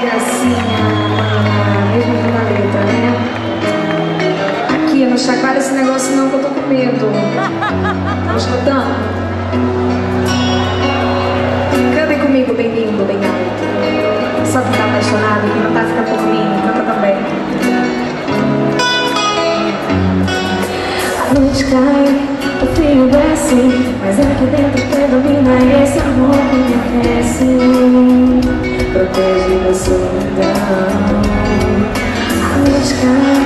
gracinha, mesmo na letra, né? Aqui, não chacoalha esse negócio não, que eu tô com medo. Tá escutando? Cantem comigo, bem lindo, bem alto. Só que tá apaixonado, que não tá ficando por mim, canta também. A noite cai, o frio desce, mas é aqui dentro predomina esse amor que me aquece, protege da solidão. A noite cai,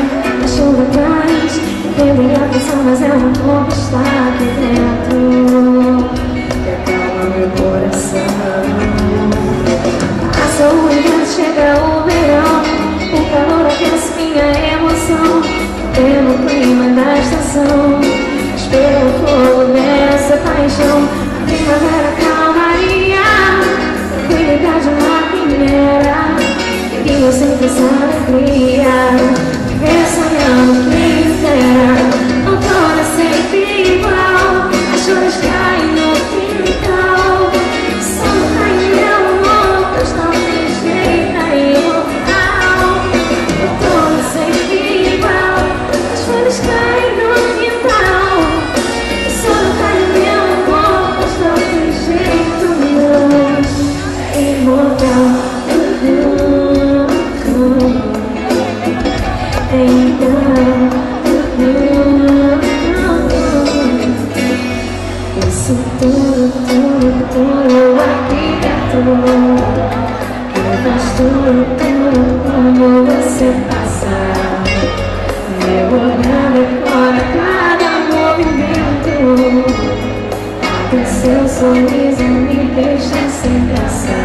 a chuva traz, entendem a pressão, mas é o amor que está aqui dentro que acalma meu coração. Passa o inverno, chega o verão, o calor aquece minha emoção, pelo clima da estação, espero o fogo dessa paixão. A primavera calmaria, tranquilidade uma quimera, queria sempre essa alegria, viver sonhando quem dera. Outono sempre igual, as flores caem no quintal, o sol cai no meu amor, mas não tem jeito aí no final. Outono sempre igual, as flores caem no quintal, o sol cai no meu amor, mas não tem jeito não, é imortal. Isso tudo aqui dentro, eu faço tudo como você passa. Meu olhar decora cada movimento, até seu sorriso me deixa sem graça.